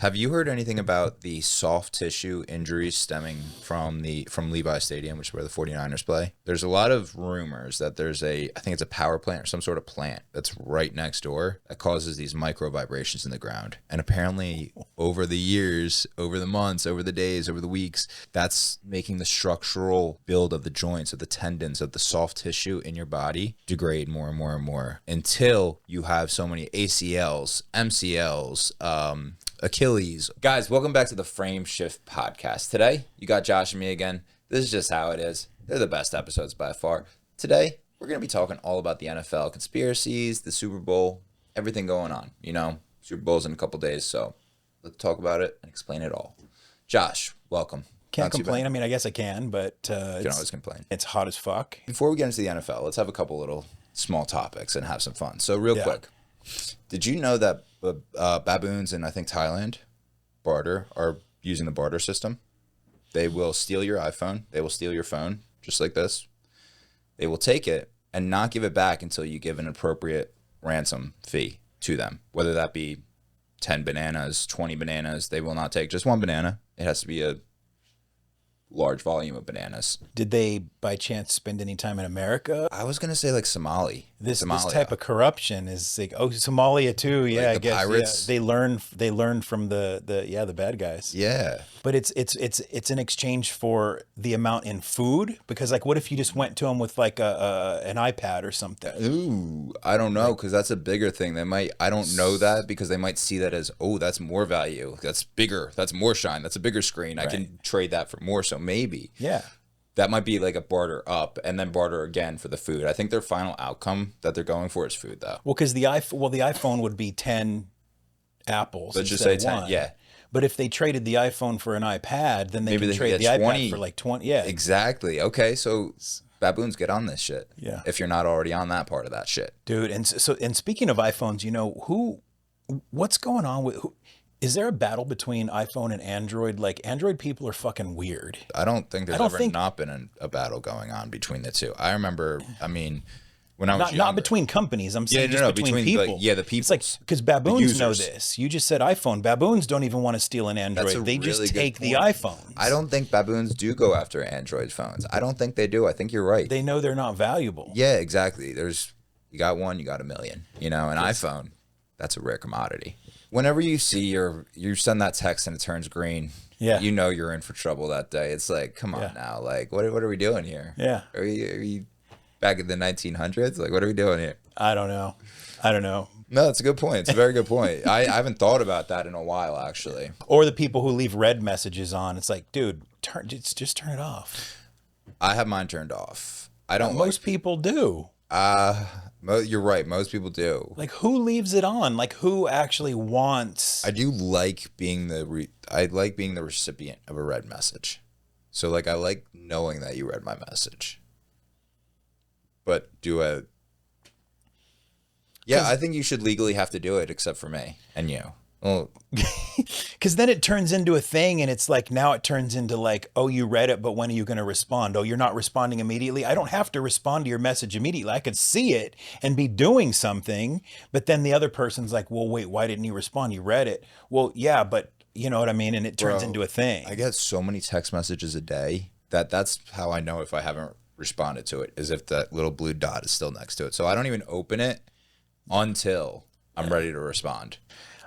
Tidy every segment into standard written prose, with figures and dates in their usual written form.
Have you heard anything about the soft tissue injuries stemming from Levi Stadium, which is where the 49ers play? There's a lot of rumors that there's I think it's a power plant or some sort of plant that's right next door that causes these micro vibrations in the ground. And apparently over the years, over the months, over the days, over the weeks, that's making the structural build of the joints, of the tendons, of the soft tissue in your body degrade more and more and more until you have so many ACLs, MCLs, Achilles. Guys, welcome back to the Frame Shift Podcast. Today, you got Josh and me again. This is just how it is. They're the best episodes by far. Today, we're going to be talking all about the NFL conspiracies, the Super Bowl, everything going on. You know, Super Bowl's in a couple days, so let's talk about it and explain it all. Josh, welcome. Can't complain. I mean, I guess I can, but you can always complain. It's hot as fuck. Before we get into the NFL, let's have a couple little small topics and have some fun. So real quick, did you know that baboons in, I think, Thailand, barter, are using the barter system? They will steal your iPhone. They will steal your phone, just like this. They will take it and not give it back until you give an appropriate ransom fee to them, whether that be 10 bananas, 20 bananas. They will not take just one banana. It has to be a large volume of bananas. Did they by chance spend any time in America? I was going to say like Somalia. This type of corruption is like, oh, Somalia too. Yeah, I guess pirates. Yeah. They learned from the bad guys. Yeah. But it's in exchange for the amount in food, because like, what if you just went to them with like an iPad or something? Ooh, I don't know, because that's a bigger thing. They might, I don't know that, because they might see that as, oh, that's more value. That's bigger. That's more shine. That's a bigger screen. Right. I can trade that for more. So maybe. Yeah. That might be like a barter up and then barter again for the food. I think their final outcome that they're going for is food, though. Well, because the iPhone would be 10 apples. Let's just say 10, yeah. But if they traded the iPhone for an iPad, then maybe they trade the 20, iPad for like 20. Yeah. Exactly. Okay, so baboons, get on this shit. Yeah. If you're not already on that part of that shit. Dude, and speaking of iPhones, you know, what's going on with is there a battle between iPhone and Android? Like, Android people are fucking weird. I don't think there's not been a battle going on between the two. I remember, I mean, when I was younger. Not between companies. I'm saying between people. Like, the people. It's like, because baboons know this. You just said iPhone. Baboons don't even want to steal an Android. They just take the iPhone. I don't think baboons do go after Android phones. I don't think they do. I think you're right. They know they're not valuable. Yeah, exactly. You got one, you got a million. You know, an iPhone, that's a rare commodity. Whenever you see you send that text and it turns green, you know you're in for trouble that day. It's like, come on now. Like, what are we doing here? Yeah. Are you back in the 1900s? Like, what are we doing here? I don't know. No, that's a good point. It's a very good point. I haven't thought about that in a while, actually. Or the people who leave red messages on. It's like, dude, just turn it off. I have mine turned off. I don't. Most people do. You're right. Most people do. Like, who leaves it on? Like, who actually wants? I do like being being the recipient of a read message. So, like, I like knowing that you read my message. But I think you should legally have to do it, except for me and you. Well, because then it turns into a thing, and it's like, now it turns into like, oh, you read it, but when are you going to respond? Oh, you're not responding immediately. I don't have to respond to your message immediately. I could see it and be doing something, but then the other person's like, well, wait, why didn't you respond? You read it. Well, yeah, but you know what I mean? And it turns into a thing. I get so many text messages a day that's how I know if I haven't responded to it, is if that little blue dot is still next to it. So I don't even open it until I'm ready to respond.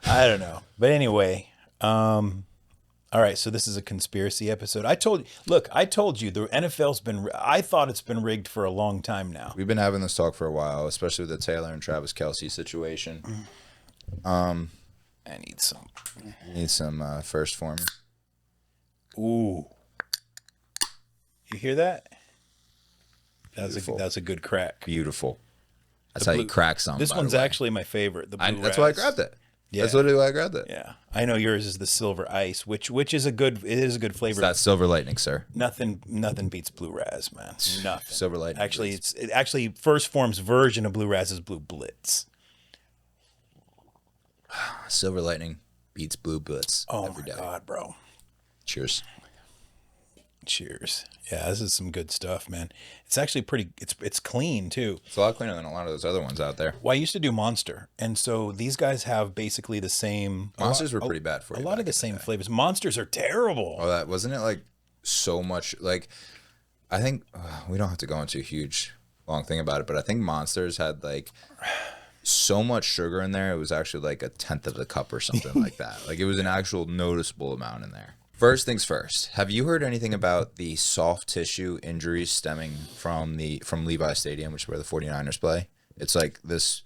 I don't know. But anyway, all right, so this is a conspiracy episode. I told you the NFL's I thought it's been rigged for a long time now. We've been having this talk for a while, especially with the Taylor and Travis Kelce situation. I need some first form. Ooh. You hear that? That's a good crack. Beautiful. That's how you crack something. This one's actually my favorite. That's why I grabbed it. Yeah. That's literally why I grabbed it. Yeah, I know yours is the silver ice, which is a good flavor. It's that silver lightning, sir. Nothing beats blue raz, man. Nothing. Silver lightning. Actually, First Form's version of blue raz is blue blitz. Silver lightning beats blue blitz. Oh my god, bro! Cheers. Cheers. Yeah, this is some good stuff, man. It's actually pretty. It's clean too. It's a lot cleaner than a lot of those other ones out there. Well, I used to do Monster, and so these guys have basically the same. Monsters were pretty bad for you. A lot of the same flavors. Monsters are terrible. Oh, that wasn't it like so much like. I think we don't have to go into a huge long thing about it, but I think Monsters had like so much sugar in there. It was actually like a tenth of the cup or something like that. Like it was an actual noticeable amount in there. First things first, have you heard anything about the soft tissue injuries stemming from Levi Stadium, which is where the 49ers play? It's like this,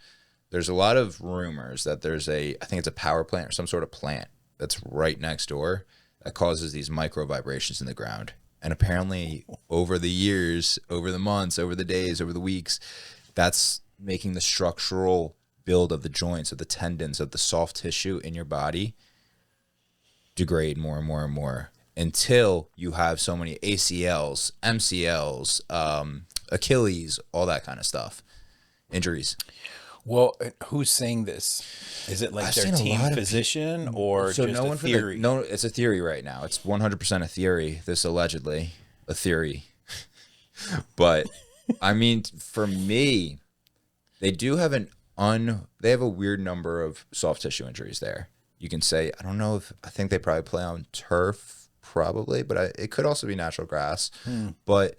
there's a lot of rumors that there's I think it's a power plant or some sort of plant that's right next door that causes these micro vibrations in the ground. And apparently over the years, over the months, over the days, over the weeks, that's making the structural build of the joints, of the tendons, of the soft tissue in your body degrade more and more and more until you have so many ACLs, MCLs, Achilles, all that kind of stuff, injuries. Well, who's saying this? Is it like their team physician or just a theory? No, it's a theory right now. It's 100% a theory. This allegedly a theory. But I mean, for me, they do have they have a weird number of soft tissue injuries there. You can say, I think they probably play on turf, probably, but it could also be natural grass. But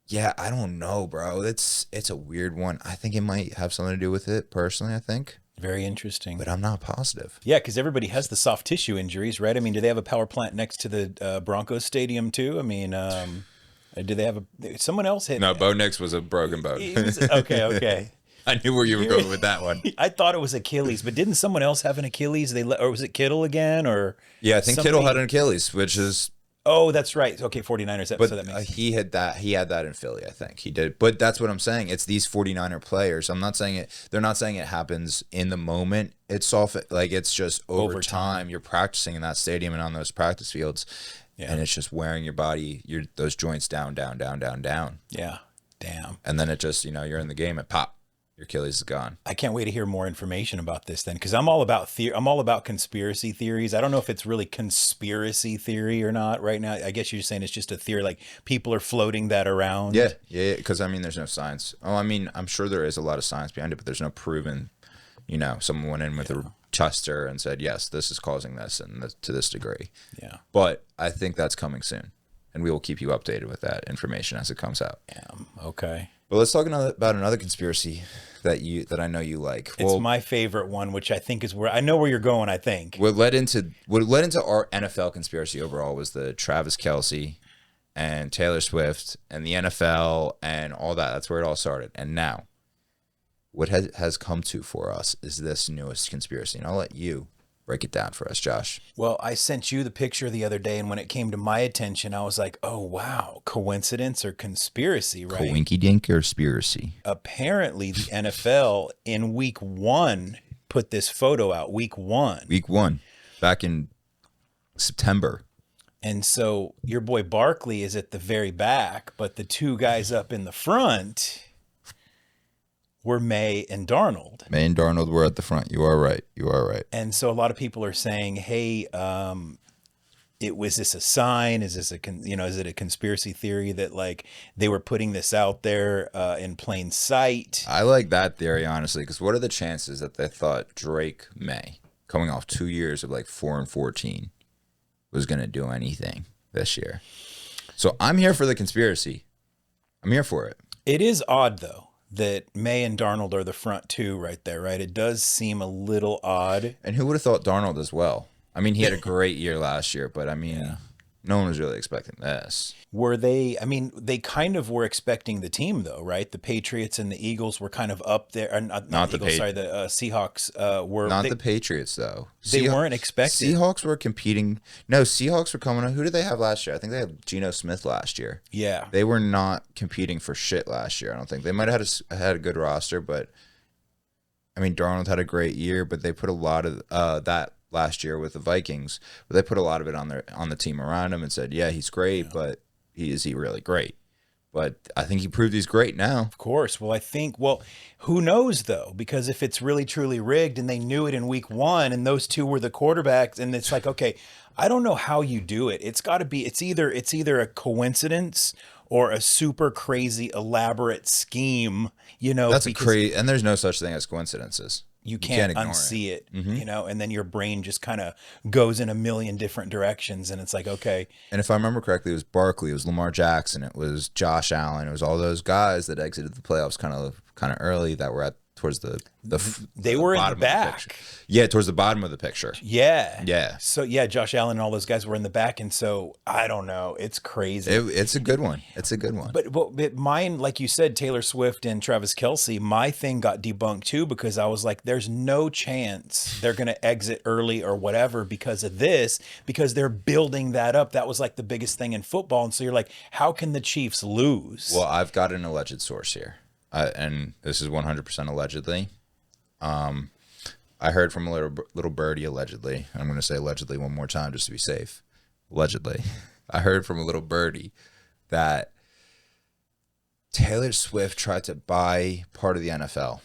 yeah, I don't know, bro. It's a weird one. I think it might have something to do with it, personally, I think. Very interesting. But I'm not positive. Yeah, because everybody has the soft tissue injuries, right? I mean, do they have a power plant next to the Broncos stadium, too? I mean, do they have someone else hit? No, Bo Nix was a broken bone. Okay. I knew where you were going with that one. I thought it was Achilles, but didn't someone else have an Achilles? Or was it Kittle again? Or yeah, I think Kittle had an Achilles, which is. Oh, that's right. Okay, 49ers. But so that makes he had that. He had that in Philly, I think he did. But that's what I'm saying. It's these 49er players. I'm not saying it. They're not saying it happens in the moment. It's off. Like it's just over time. You're practicing in that stadium and on those practice fields, and it's just wearing your body, those joints down. Yeah, damn. And then it just you're in the game. It pop. Your Achilles is gone. I can't wait to hear more information about this then, because I'm all about conspiracy theories. I don't know if it's really conspiracy theory or not right now. I guess you're just saying it's just a theory, like people are floating that around. Yeah. Because I mean, there's no science. Oh, I mean, I'm sure there is a lot of science behind it, but there's no proven. Someone went in with a tester and said, yes, this is causing this and to this degree. Yeah. But I think that's coming soon, and we will keep you updated with that information as it comes out. Okay. But let's talk about another conspiracy that I know you like. It's my favorite one, which I think is where I know where you're going. I think what led into our NFL conspiracy overall was the Travis Kelce and Taylor Swift and the NFL and all that. That's where it all started. And now, what has come to for us is this newest conspiracy, and I'll let you break it down for us, Josh. Well, I sent you the picture the other day, and when it came to my attention, I was like, oh, wow, coincidence or conspiracy, right? Coinky-dink or conspiracy? Apparently, the NFL in week 1 put this photo out, week 1. Week 1, back in September. And so your boy Barkley is at the very back, but the two guys up in the front were May and Darnold. May and Darnold were at the front. You are right. And so a lot of people are saying, hey, was this a sign? Is this is it a conspiracy theory that like they were putting this out there in plain sight? I like that theory, honestly, because what are the chances that they thought Drake May, coming off 2 years of like 4-14, was going to do anything this year? So I'm here for the conspiracy. I'm here for it. It is odd, though, that May and Darnold are the front two right there, right? It does seem a little odd. And who would have thought Darnold as well? I mean, he had a great year last year, but I mean, no one was really expecting this. Were they? I mean, they kind of were expecting the team, though, right? The Patriots and the Eagles were kind of up there. Not the Eagles, sorry, the Seahawks were. Not the Patriots, though. They weren't expected. Seahawks were competing. No, Seahawks were coming on. Who did they have last year? I think they had Geno Smith last year. Yeah. They were not competing for shit last year, I don't think. They might have had a good roster, but I mean, Darnold had a great year, but they put a lot of that last year with the Vikings, but they put a lot of it on the team around him and said, yeah, he's great, but is he really great? But I think he proved he's great now. Of course. Well, who knows though? Because if it's really truly rigged and they knew it in week 1 and those two were the quarterbacks, and it's like, okay, I don't know how you do it. It's got to be, it's either a coincidence or a super crazy elaborate scheme, That's crazy. And there's no such thing as coincidences. You can't unsee it, and then your brain just kind of goes in a million different directions. And it's like, okay. And if I remember correctly, it was Barkley, it was Lamar Jackson, it was Josh Allen, it was all those guys that exited the playoffs kind of early that were towards the they were in the back. Yeah, towards the bottom of the picture. Yeah. So yeah, Josh Allen and all those guys were in the back, and so I don't know. It's crazy. It's a good one. But mine, like you said, Taylor Swift and Travis Kelce, my thing got debunked too, because I was like, there's no chance they're gonna exit early or whatever because of this, because they're building that up. That was like the biggest thing in football, and so you're like, how can the Chiefs lose? Well, I've got an alleged source here. And this is 100% allegedly. I heard from a little birdie allegedly. I'm going to say allegedly one more time just to be safe. Allegedly. I heard from a little birdie that Taylor Swift tried to buy part of the NFL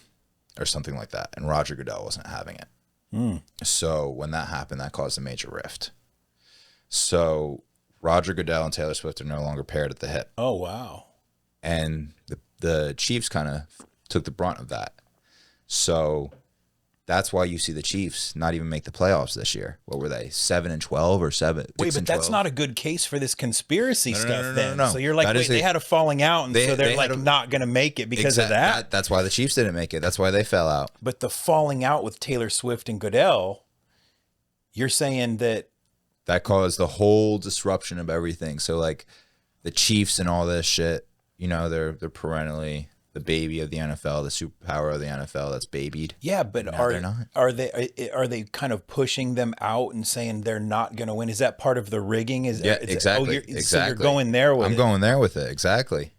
or something like that, and Roger Goodell wasn't having it. So when that happened, that caused a major rift. So Roger Goodell and Taylor Swift are no longer paired at the hip. Oh, wow. And the Chiefs kind of took the brunt of that. So that's why you see the Chiefs not even make the playoffs this year. What were they, 7-12 or 7? Wait, but that's not a good case for this conspiracy stuff then. No. So you're like, wait, they had a falling out, and so they're like not going to make it because of that? That's why the Chiefs didn't make it. That's why they fell out. But the falling out with Taylor Swift and Goodell, you're saying that caused the whole disruption of everything. So like the Chiefs and all this shit, they're perennially the baby of the NFL, the superpower of the NFL that's babied. Yeah, but are they kind of pushing them out and saying they're not going to win? Is that part of the rigging? Exactly. Exactly. So you're going there with I'm going there with it. Exactly.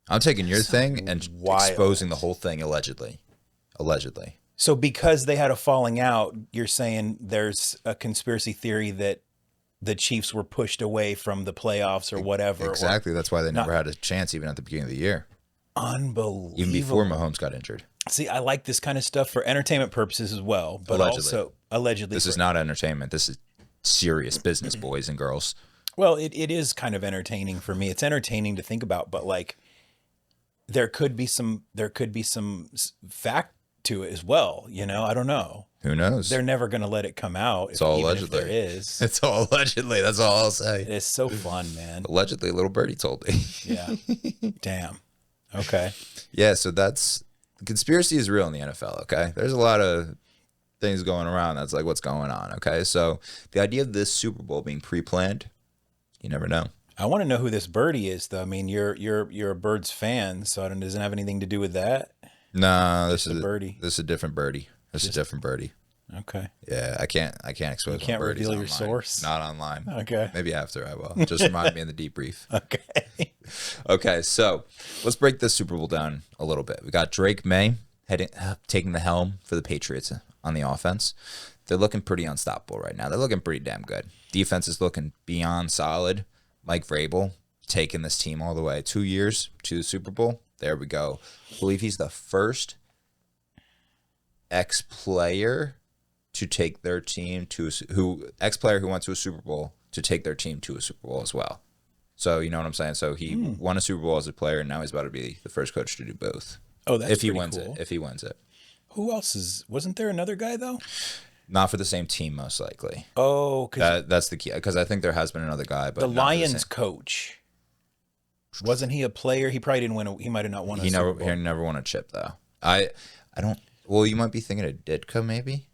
I'm taking your thing and exposing the whole thing allegedly. So because they had a falling out, you're saying there's a conspiracy theory that the Chiefs were pushed away from the playoffs or whatever. Exactly. That's why they never had a chance even at the beginning of the year. Unbelievable. Even before Mahomes got injured. See, I like this kind of stuff for entertainment purposes as well, but also allegedly. This is not entertainment. This is serious business, boys and girls. Well, it is kind of entertaining for me. It's entertaining to think about, but like there could be some fact to it as well. I don't know. Who knows? They're never going to let it come out. It's all allegedly. If there is. It's all allegedly. That's all I'll say. It's so fun, man. Allegedly, little birdie told me. Yeah. Damn. Okay. Yeah, so the conspiracy is real in the NFL, okay? There's a lot of things going around that's like, what's going on, okay? So the idea of this Super Bowl being pre-planned, you never know. I want to know who this birdie is, though. I mean, you're a Birds fan, so it doesn't have anything to do with that. No, this is a birdie. This is a different birdie. This is a different birdie. Okay. Yeah, I can't expose. You can't reveal your source. Not online. Okay. Maybe after I will. Just remind me in the debrief. Okay. Okay, so let's break this Super Bowl down a little bit. We got Drake May taking the helm for the Patriots on the offense. They're looking pretty unstoppable right now. They're looking pretty damn good. Defense is looking beyond solid. Mike Vrabel taking this team all the way 2 years to the Super Bowl. There we go. I believe he's the first ex-player to take their team to ex-player who went to a Super Bowl to take their team to a Super Bowl as well. So you know what I'm saying? So he won a Super Bowl as a player, and now he's about to be the first coach to do both. Oh, that's if he pretty wins cool. it. If he wins it. Who else wasn't there another guy though? Not for the same team, most likely. Oh, that's the key. Because I think there has been another guy, but the Lions coach, wasn't he a player? He probably didn't win. He might have not won. He never won a chip though. I don't. Well, you might be thinking of Ditka maybe,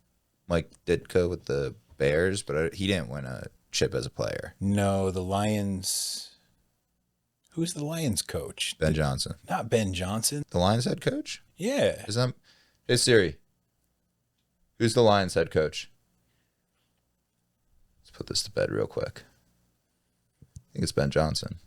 like Ditka with the Bears, but he didn't win a chip as a player. No, the Lions. Who's the Lions coach? Ben Johnson. Not Ben Johnson. The Lions head coach? Yeah. Hey Siri. Who's the Lions head coach? Let's put this to bed real quick. I think it's Ben Johnson.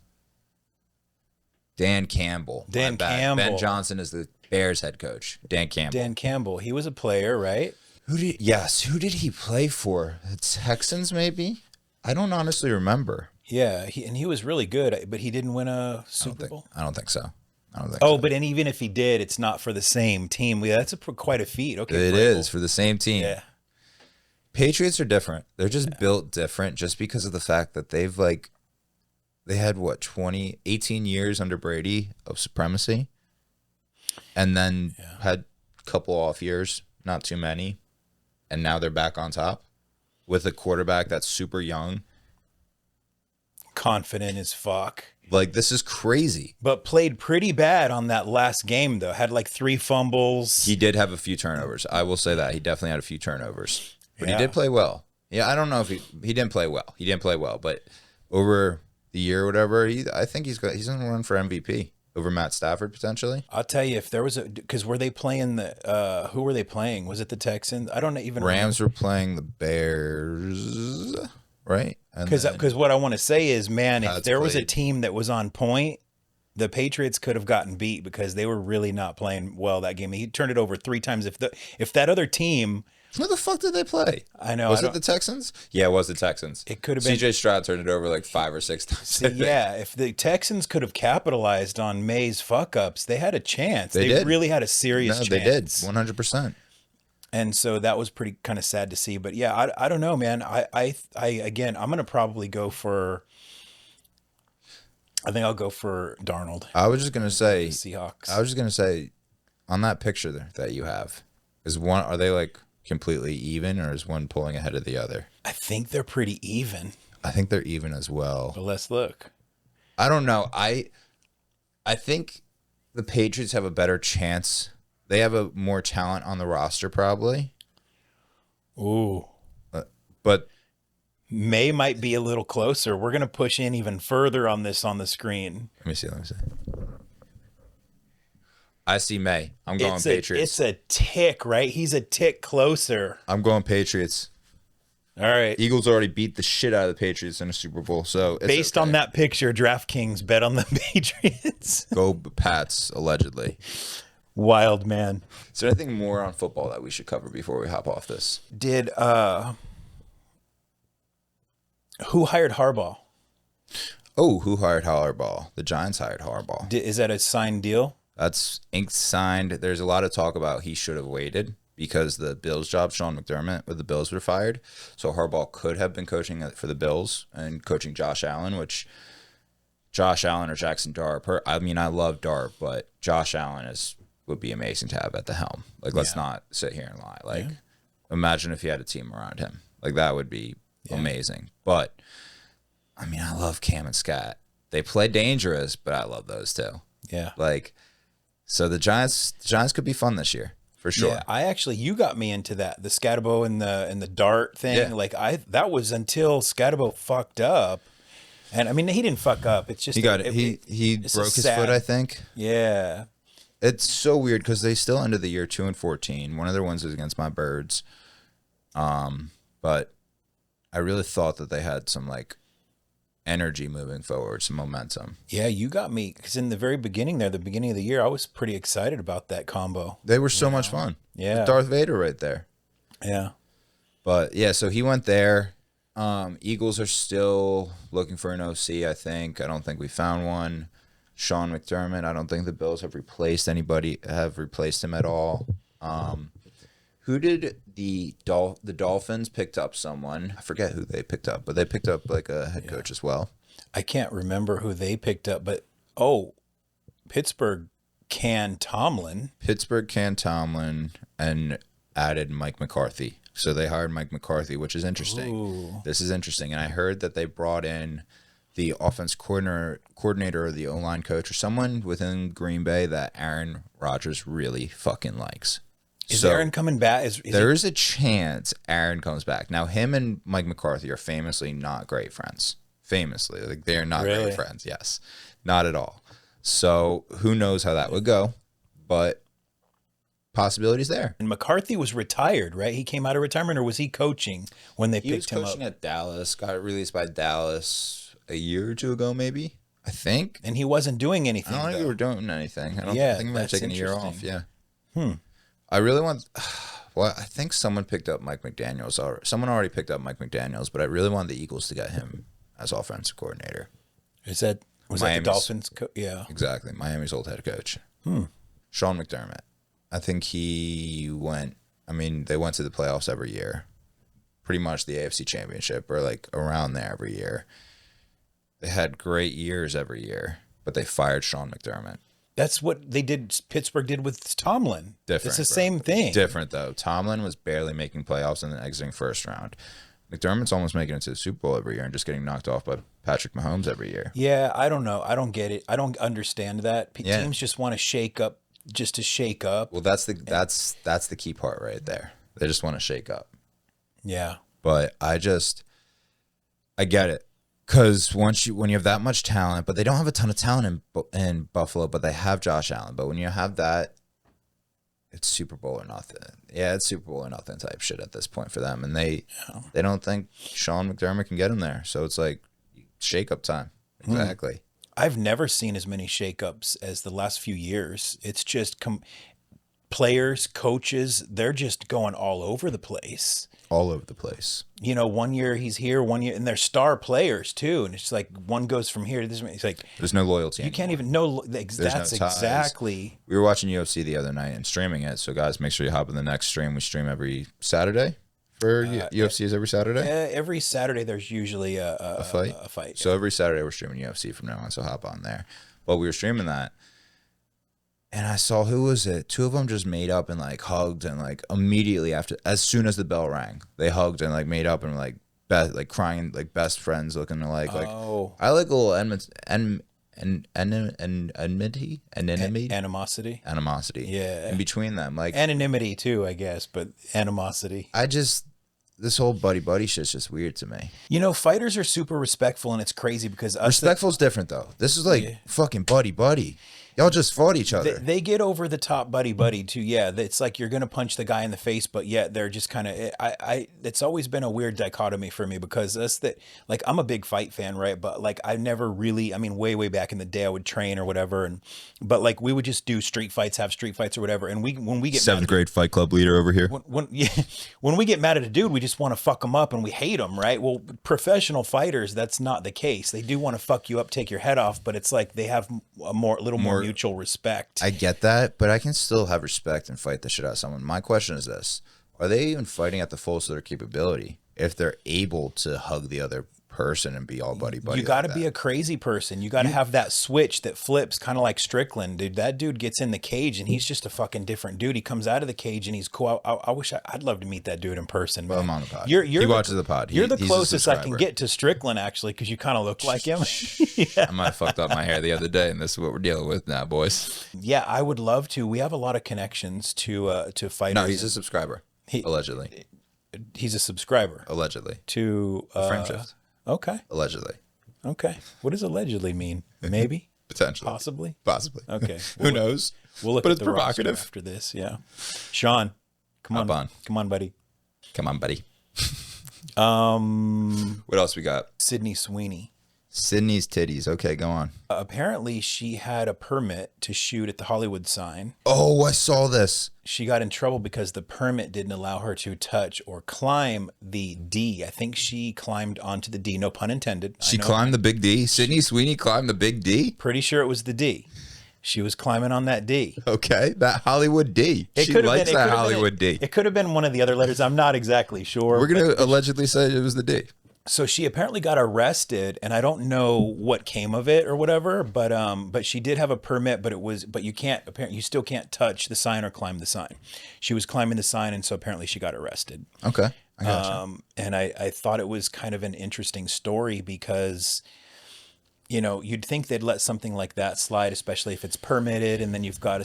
Dan Campbell. Dan Campbell. Ben Johnson is the Bears head coach. Dan Campbell. Dan Campbell. He was a player, right? Who did he play for? The Texans maybe? I don't honestly remember. Yeah, he was really good, but he didn't win a I don't Super think. Bowl. I don't think so. I don't think Oh, so. but and even if he did, it's not for the same team. Yeah, that's quite a feat. Okay, It Vrabel. is for the same team. Yeah, Patriots are different. They're just built different just because of the fact that they had what 18 years under Brady of supremacy, and then had a couple off years, not too many, and now they're back on top with a quarterback that's super young. confident as fuck. Like, this is crazy. But played pretty bad on that last game though. Had like 3 fumbles. He did have a few turnovers. I will say that he definitely had a few turnovers, but he Yeah. did play well. Yeah, I don't know if he didn't play well. He didn't play well, but over the year or whatever, I think he's going to run for MVP over Matt Stafford potentially. I'll tell you if there was because were they playing the who were they playing? Was it the Texans? I don't even Rams were playing the Bears, right? because what I want to say is, man, if Pats there was a played. team that was on point, the Patriots could have gotten beat because they were really not playing well that game. He turned it over 3 times. If that other team, Who the fuck did they play? I know, Was I it the Texans? Yeah, it was the Texans. It could have been. CJ Stroud turned it over like 5 or 6 times. See, yeah, if the Texans could have capitalized on May's fuck ups, they had a chance. They did. Really had a serious No, chance. they did 100%. And so that was pretty kind of sad to see. But yeah, I don't know, man. I again, I'm gonna probably go for. I think I'll go for Darnold. I was just gonna say, Seahawks. On that picture there that you have, are they like completely even, or is one pulling ahead of the other? I think they're pretty even. I think they're even as well. But let's look. I don't know. I think the Patriots have a better chance. They have a more talent on the roster probably, Ooh. but May might be a little closer. We're gonna push in even further on this on the screen. let me see. I see May. I'm going Patriots. It's a tick, right? He's a tick closer. I'm going Patriots. All right. Eagles already beat the shit out of the Patriots in a Super Bowl, so it's Based on that picture, DraftKings bet on the Patriots. go Pats allegedly. Wild man. Is there anything more on football that we should cover before we hop off this? Did who hired Harbaugh? Oh, who hired Harbaugh? The Giants hired Harbaugh. Is that a signed deal? That's ink signed. There's a lot of talk about he should have waited because the Bills job, Sean McDermott with the Bills were fired. So Harbaugh could have been coaching for the Bills and coaching Josh Allen, which Josh Allen or Jackson Dart. I mean, I love Dart, but Josh Allen would be amazing to have at the helm. Like, let's not sit here and lie. Like, imagine if he had a team around him. Like, that would be amazing. But, I mean, I love Cam and Scott. They play dangerous, but I love those too. Yeah. Like, so the Giants could be fun this year for sure. Yeah, you got me into that. The Scatabo and the dart thing. Yeah. Like that was until Scatabo fucked up. And I mean, he didn't fuck up. It's just He got it. He broke his foot, I think. Yeah. It's so weird because they still ended the year 2-14. One of their wins was against my Birds. But I really thought that they had some like energy moving forward, some momentum. Yeah, you got me because in the very beginning there, the beginning of the year, I was pretty excited about that combo. They were so much fun. Yeah. With Darth Vader right there. Yeah. But yeah, so he went there. Eagles are still looking for an OC, I think. I don't think we found one. Sean McDermott, I don't think the Bills have replaced him at all. Who did the Dolphins picked up someone? I forget who they picked up, but they picked up like a head coach as well. I can't remember who they picked up, but Pittsburgh canned Tomlin. And added Mike McCarthy. So they hired Mike McCarthy, which is interesting. Ooh. This is interesting. And I heard that they brought in the offense coordinator or the O-line coach or someone within Green Bay that Aaron Rodgers really fucking likes. Is Aaron coming back? There is a chance Aaron comes back. Now, him and Mike McCarthy are famously not great friends. Famously. Like, they're not Really? great friends. Yes. Not at all. So who knows how that would go. But possibilities there. And McCarthy was retired, right? He came out of retirement, or was he coaching when they picked him up? He was coaching at Dallas. Got released by Dallas a year or two ago, maybe. I think. And he wasn't doing anything. I don't think though. we were doing anything. I don't Yeah, think we were that's taking a year off. interesting. Yeah. I really want. Well, I think someone picked up Mike McDaniels. Someone already picked up Mike McDaniels, but I really want the Eagles to get him as offensive coordinator. Was that the Dolphins? Yeah. Exactly. Miami's old head coach. Sean McDermott. I think they went to the playoffs every year. Pretty much the AFC Championship or like around there every year. They had great years every year, but they fired Sean McDermott. That's what they did. Pittsburgh did with Tomlin. Different. It's the same thing. Different though. Tomlin was barely making playoffs and then exiting first round. McDermott's almost making it to the Super Bowl every year and just getting knocked off by Patrick Mahomes every year. Yeah, I don't know. I don't get it. I don't understand that. Teams just want to shake up just to shake up. Well, that's the key part right there. They just want to shake up. Yeah. But I get it. Because when you have that much talent, but they don't have a ton of talent in Buffalo, but they have Josh Allen. But when you have that, it's Super Bowl or nothing. Yeah, it's Super Bowl or nothing type shit at this point for them. And they don't think Sean McDermott can get them there. So it's like shake-up time. Exactly. I've never seen as many shake-ups as the last few years. It's just players, coaches, they're just going all over the place. All over the place. You know, one year he's here, one year, and they're star players too. And it's like one goes from here to this. It's like there's no loyalty. You can't even know. That's exactly. We were watching UFC the other night and streaming it. So guys, make sure you hop in the next stream. We stream every Saturday. For UFC is every Saturday. Every Saturday there's usually a fight. A fight. So every Saturday we're streaming UFC from now on. So hop on there. But we were streaming that. And I saw, who was it? Two of them just made up and like hugged and like immediately after, as soon as the bell rang, they hugged and like made up and like crying like best friends looking like I like a little animosity in between them, like anonymity too, I guess, but animosity. This whole buddy shit's just weird to me. You know, fighters are super respectful, and it's crazy because respectful's different though. This is like fucking buddy. Y'all just fought each other. They get over the top buddy too. Yeah, it's like you're gonna punch the guy in the face, but yet they're just kind of. It's always been a weird dichotomy for me because like I'm a big fight fan, right? But like I never really. I mean, way back in the day, I would train or whatever, but like we would just do street fights or whatever. And when we get seventh grade fight club leader over here. When we get mad at a dude, we just want to fuck him up and we hate him, right? Well, professional fighters, that's not the case. They do want to fuck you up, take your head off, but it's like they have a little more mutual respect. I get that, but I can still have respect and fight the shit out of someone. My question is this: are they even fighting at the fullest of their capability if they're able to hug the other person and be all buddy? You got to be a crazy person. You got to have that switch that flips, kind of like Strickland, dude. That dude gets in the cage and he's just a fucking different dude. He comes out of the cage and he's cool. I'd love to meet that dude in person. Well, I'm on the pod. He watches the pod. You're the closest I can get to Strickland, actually, because you kind of look like him. I might have fucked up my hair the other day, and this is what we're dealing with now, boys. Yeah, I would love to. We have a lot of connections to fighters. No, he's a subscriber. Allegedly. He's a subscriber. Allegedly. To Frame Shift. Okay. Allegedly. Okay. What does allegedly mean? Maybe? Potentially. Possibly? Okay. Who knows? We'll look but at it's the provocative after this. Yeah. Sean, come on, buddy. Come on, buddy. What else we got? Sydney Sweeney. Sydney's titties. Okay, go on. Apparently, she had a permit to shoot at the Hollywood sign. Oh, I saw this. She got in trouble because the permit didn't allow her to touch or climb the D. I think she climbed onto the D. No pun intended. She climbed the big D? Sydney Sweeney climbed the big D? Pretty sure it was the D. She was climbing on that D. Okay, that Hollywood D. She likes that Hollywood D. It could have been one of the other letters. I'm not exactly sure. We're going to allegedly say it was the D. So she apparently got arrested, and I don't know what came of it or whatever, but she did have a permit, but you still can't touch the sign or climb the sign. She was climbing the sign, and so apparently she got arrested. Okay, I gotcha. And I thought it was kind of an interesting story because, you know, you'd think they'd let something like that slide, especially if it's permitted, and then you've got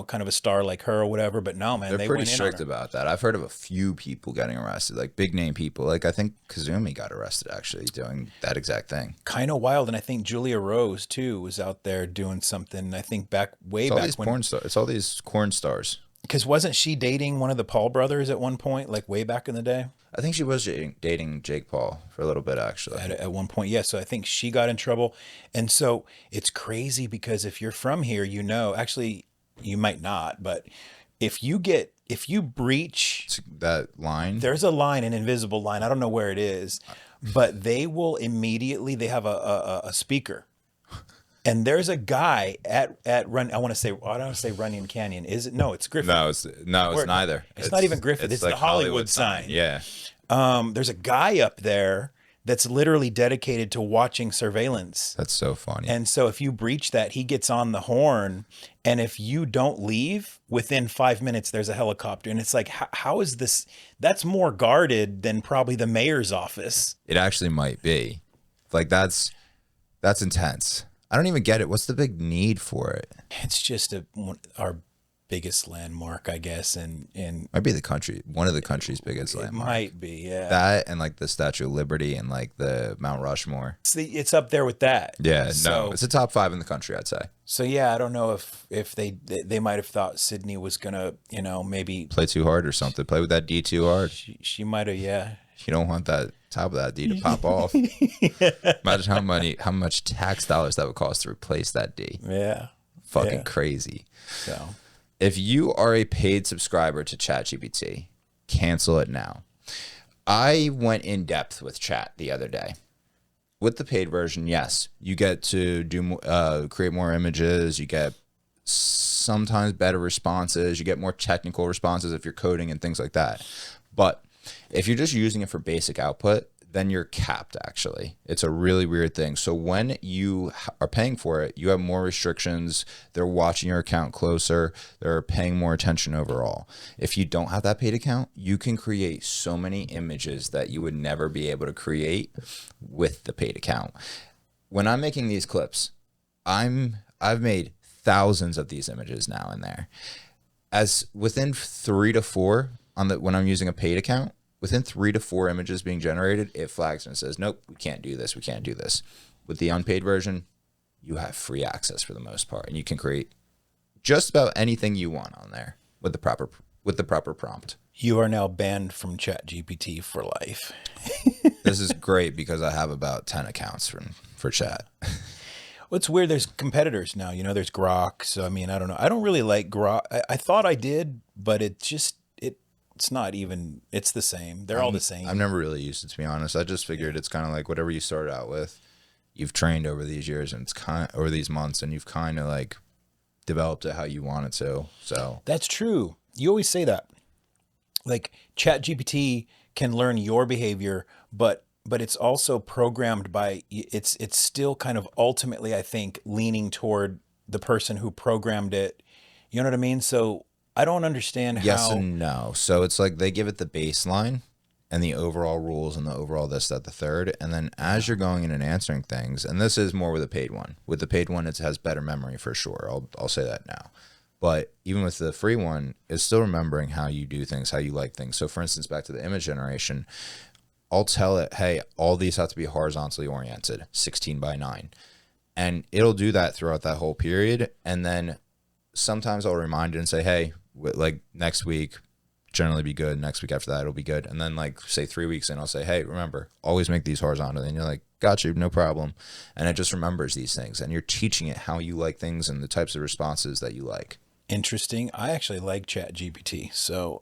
kind of a star like her or whatever. But no, man, they're pretty strict about that. I've heard of a few people getting arrested, like big name people. Like I think Kazumi got arrested actually doing that exact thing. Kind of wild, and I think Julia Rose too was out there doing something. I think way back when porn stars. It's all these corn stars. Because wasn't she dating one of the Paul brothers at one point, like way back in the day? I think she was dating Jake Paul for a little bit, actually. At one point, yeah. So I think she got in trouble. And so it's crazy because if you're from here, you know, actually, you might not, but if you breach that line, there's a line, an invisible line. I don't know where it is, but they will immediately, they have a speaker. And there's a guy at Run. I don't want to say Runyon Canyon. Is it? No, it's Griffith. It's neither. It's not even Griffith. It's like the Hollywood sign. Yeah. There's a guy up there that's literally dedicated to watching surveillance. That's so funny. And so if you breach that, he gets on the horn. And if you don't leave, within 5 minutes, there's a helicopter. And it's like, how is this? That's more guarded than probably the mayor's office. It actually might be. Like, that's intense. I don't even get it. What's the big need for it? It's just our biggest landmark, I guess. And might be one of the country's biggest landmarks. Might be, yeah. That and like the Statue of Liberty and like the Mount Rushmore. It's up there with that. Yeah, no, it's a top 5 in the country, I'd say. So yeah, I don't know if they might have thought Sydney was gonna, maybe play too hard or something. Play with that D too hard. She might have, yeah. You don't want that top of that D to pop off. Yeah. Imagine how much tax dollars that would cost to replace that D. Yeah. Fucking crazy. So if you are a paid subscriber to ChatGPT, cancel it now. I went in depth with Chat the other day. With the paid version, yes, you get to create more images. You get sometimes better responses. You get more technical responses if you're coding and things like that. But if you're just using it for basic output, then you're capped, actually. It's a really weird thing. So when you are paying for it, you have more restrictions. They're watching your account closer. They're paying more attention overall. If you don't have that paid account, you can create so many images that you would never be able to create with the paid account. When I'm making these clips, I've made thousands of these images now in there. As within 3 to 4 when I'm using a paid account, within 3 to 4 images being generated, it flags and says, nope, we can't do this. We can't do this. With the unpaid version, you have free access for the most part, and you can create just about anything you want on there with the proper prompt. You are now banned from ChatGPT for life. This is great because I have about 10 accounts for Chat. Well, it's weird. There's competitors now. There's Grok. So, I mean, I don't know. I don't really like Grok. I thought I did, but it's not even, it's the same. They're all the same. I've never really used it, to be honest. I just figured it's kind of like whatever you started out with, you've trained over these years and over these months, and you've kind of like developed it how you want it to. So that's true. You always say that. Like ChatGPT can learn your behavior, but it's also programmed by, it's still kind of ultimately, I think, leaning toward the person who programmed it. You know what I mean? So I don't understand how. Yes and no. So it's like they give it the baseline and the overall rules and the overall this, that, the third. And then as you're going in and answering things, and this is more with the paid one. With the paid one, it has better memory for sure. I'll say that now. But even with the free one, it's still remembering how you do things, how you like things. So for instance, back to the image generation, I'll tell it, hey, all these have to be horizontally oriented, 16 by 9. And it'll do that throughout that whole period. And then sometimes I'll remind it and say, hey, like next week generally be good, next week after that it'll be good, and then like say 3 weeks in I'll say, hey, remember, always make these horizontal, and you're like, got you, no problem. And it just remembers these things, and you're teaching it how you like things and the types of responses that you like. Interesting. I actually like ChatGPT, so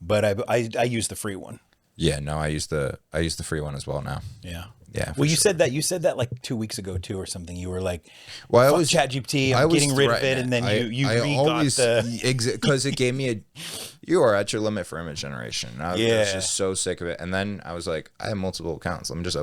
but I use the free one. Yeah, no, I use the free one as well now. Yeah. Yeah. Well, you said that like 2 weeks ago too, or something. You were like, "Well, I fuck was ChatGPT. I'm getting rid of it," and then you because it gave me you are at your limit for image generation. And I was just so sick of it. And then I was like, I have multiple accounts. Let me just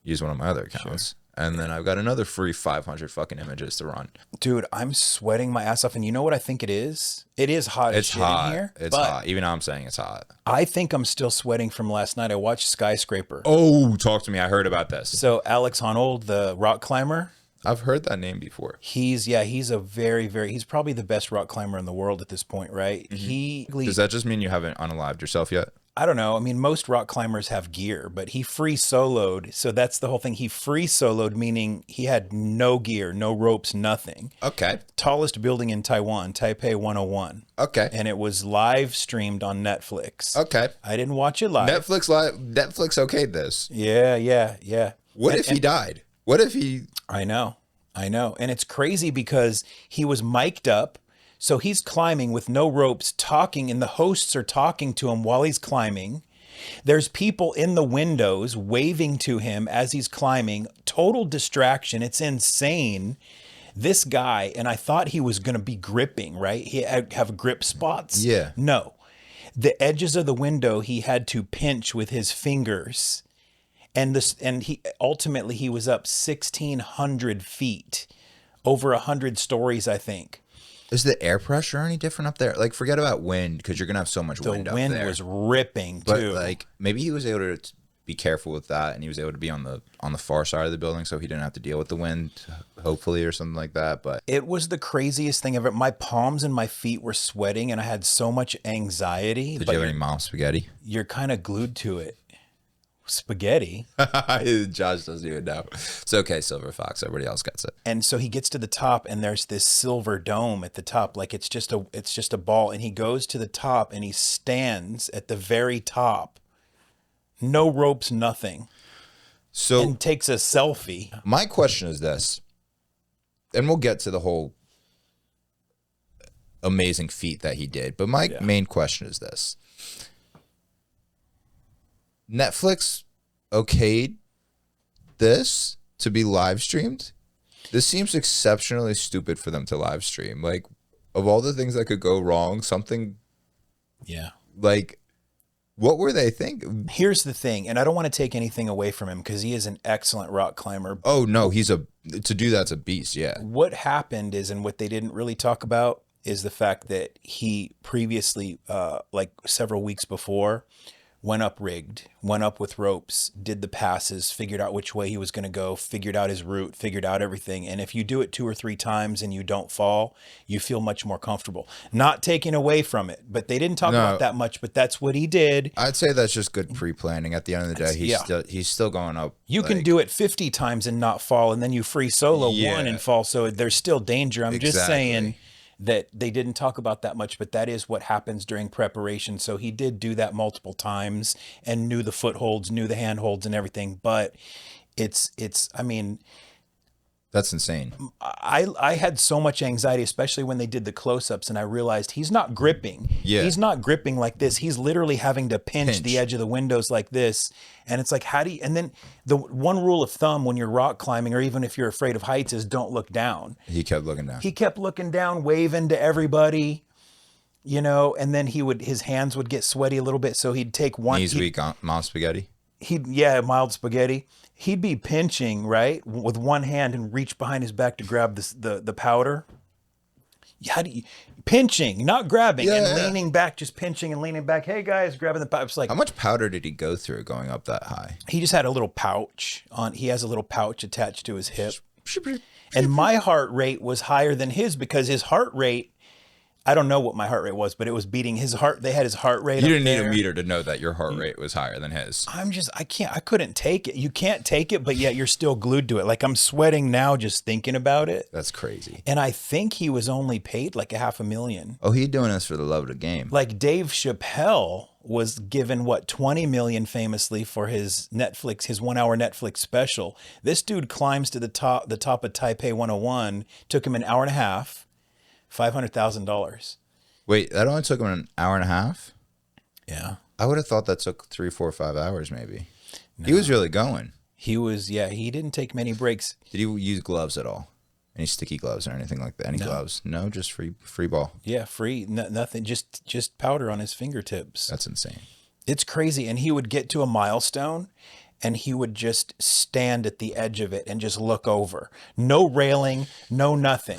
use one of my other accounts. Sure. And then I've got another free 500 fucking images to run. Dude, I'm sweating my ass off. And you know what I think it is? It is hot as shit in here. It's hot. Even now I'm saying it's hot. I think I'm still sweating from last night. I watched Skyscraper. Oh, talk to me. I heard about this. So Alex Honnold, the rock climber. I've heard that name before. He's he's probably the best rock climber in the world at this point, right? Mm-hmm. Does that just mean you haven't unalived yourself yet? I don't know. I mean, most rock climbers have gear, but he free soloed. So that's the whole thing. He free soloed, meaning he had no gear, no ropes, nothing. Okay. Tallest building in Taiwan, Taipei 101. Okay. And it was live streamed on Netflix. Okay. I didn't watch it live. Netflix okayed this. Yeah. What if he died? What if he... I know. And it's crazy because he was mic'd up. So he's climbing with no ropes, talking, and the hosts are talking to him while he's climbing. There's people in the windows waving to him as he's climbing. Total distraction. It's insane. This guy, and I thought he was going to be gripping, right? He had have grip spots. Yeah. No. The edges of the window he had to pinch with his fingers. And he ultimately he was up 1,600 feet, over 100 stories, I think. Is the air pressure any different up there? Like, forget about wind, because you're gonna have so much wind up there. The wind was ripping But too. like, maybe he was able to be careful with that, and he was able to be on the far side of the building, so he didn't have to deal with the wind, hopefully, or something like that. But It was the craziest thing ever. My palms and my feet were sweating, and I had so much anxiety. did But you have any mom spaghetti? you're kind of glued to it. Spaghetti. Josh doesn't even know. It's okay, Silver Fox. Everybody else gets it. And so he gets to the top, and there's this silver dome at the top, like it's just a ball. And he goes to the top, and he stands at the very top, no ropes, nothing, So and takes a selfie. my question is this, and we'll get to the whole amazing feat that he did, but my main question is this. Netflix okayed this to be live streamed? This seems exceptionally stupid for them to live stream. Like, of all the things that could go wrong, something Yeah. like, what were they thinking? Here's the thing, and I don't want to take anything away from him because he is an excellent rock climber. Oh no, to do that's a beast. Yeah. What happened is, and what they didn't really talk about is the fact that he previously, like several weeks before, went up rigged, went up with ropes, did the passes, figured out which way he was going to go, figured out his route, figured out everything. And if you do it 2 or 3 times and you don't fall, you feel much more comfortable. Not taking away from it, but they didn't talk about that much, but that's what he did. I'd say that's just good pre-planning. At the end of the day, he's still going up. You can do it 50 times and not fall, and then you free solo one and fall. So there's still danger. I'm just saying that they didn't talk about that much, but that is what happens during preparation. So he did do that multiple times and knew the footholds, knew the handholds and everything. But I mean, that's insane. I had so much anxiety, especially when they did the close-ups, and I realized he's not gripping. Yeah. He's not gripping like this. He's literally having to pinch the edge of the windows like this. And it's like, and then the one rule of thumb when you're rock climbing, or even if you're afraid of heights, is don't look down. He kept looking down. He kept looking down, waving to everybody, and then his hands would get sweaty a little bit. So he'd take one. Knees weak, mom spaghetti. Mild spaghetti. He'd be pinching, right, with one hand and reach behind his back to grab the powder. How do you pinching, not grabbing, and leaning back, just pinching and leaning back. Hey guys, grabbing the powder. It's like, how much powder did he go through going up that high? He just had a little pouch on. He has a little pouch attached to his hip. And my heart rate was higher than his because his heart rate, I don't know what my heart rate was, but it was beating his heart. They had his heart rate. You didn't need a meter to know that your heart rate was higher than his. I couldn't take it. You can't take it, but yet you're still glued to it. Like, I'm sweating now just thinking about it. That's crazy. And I think he was only paid like $500,000. Oh, he's doing this for the love of the game. Like Dave Chappelle was given $20 million famously for his 1-hour Netflix special. This dude climbs to the top of Taipei 101, took him an hour and a half. $500,000. Wait, that only took him an hour and a half? Yeah. I would have thought that took 3, 4, 5 hours maybe. No. He was really going. He didn't take many breaks. Did he use gloves at all? Any sticky gloves or anything like that? Any gloves? No, just free ball. Yeah, free. Nothing, just powder on his fingertips. That's insane. It's crazy. And he would get to a milestone and he would just stand at the edge of it and just look over. No railing, no nothing.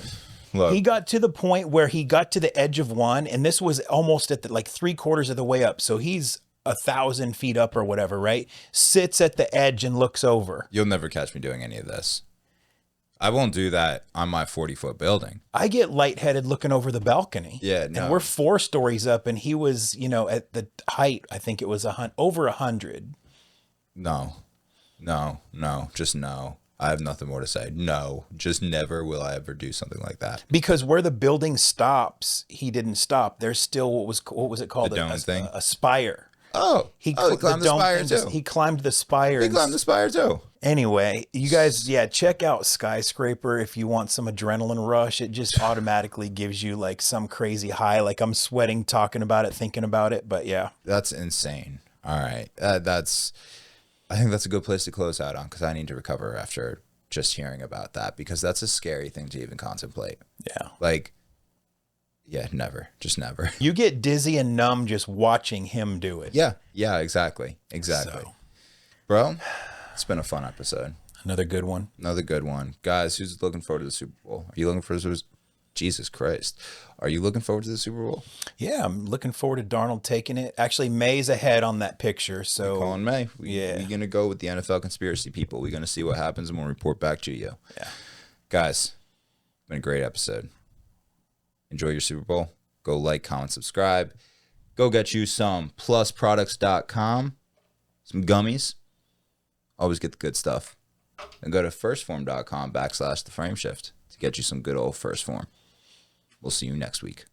Look. He got to the point where he got to the edge of one, and this was almost at like 3/4 of the way up. So he's 1,000 feet up or whatever, right? Sits at the edge and looks over. You'll never catch me doing any of this. I won't do that on my 40-foot building. I get lightheaded looking over the balcony. Yeah, no. And we're 4 stories up, and he was, at the height, I think it was over 100. No, just no. I have nothing more to say. No, just never will I ever do something like that. Because where the building stops, he didn't stop. There's still what was it called? The dome thing? A spire. Oh, he climbed the spire too. He climbed the spire. He climbed the spire too. Anyway, you guys, check out Skyscraper if you want some adrenaline rush. It just automatically gives you like some crazy high. Like I'm sweating talking about it, thinking about it. But yeah, that's insane. All right. I think that's a good place to close out on because I need to recover after just hearing about that because that's a scary thing to even contemplate. Yeah. Like, yeah, never. Just never. You get dizzy and numb just watching him do it. Yeah. Yeah, exactly. Exactly. So, Bro, it's been a fun episode. another good one. Another good one. Guys, who's looking forward to the Super Bowl? Are you looking for Jesus Christ. Are you looking forward to the Super Bowl? Yeah, I'm looking forward to Darnold taking it. Actually, May's ahead on that picture. So Calling May. Yeah. We're going to go with the NFL conspiracy people. We're going to see what happens and we'll report back to you. Yeah. Guys, been a great episode. Enjoy your Super Bowl. Go like, comment, subscribe. Go get you some plusproducts.com, some gummies. Always get the good stuff. And go to firstform.com/TheFrameShift to get you some good old first form. We'll see you next week.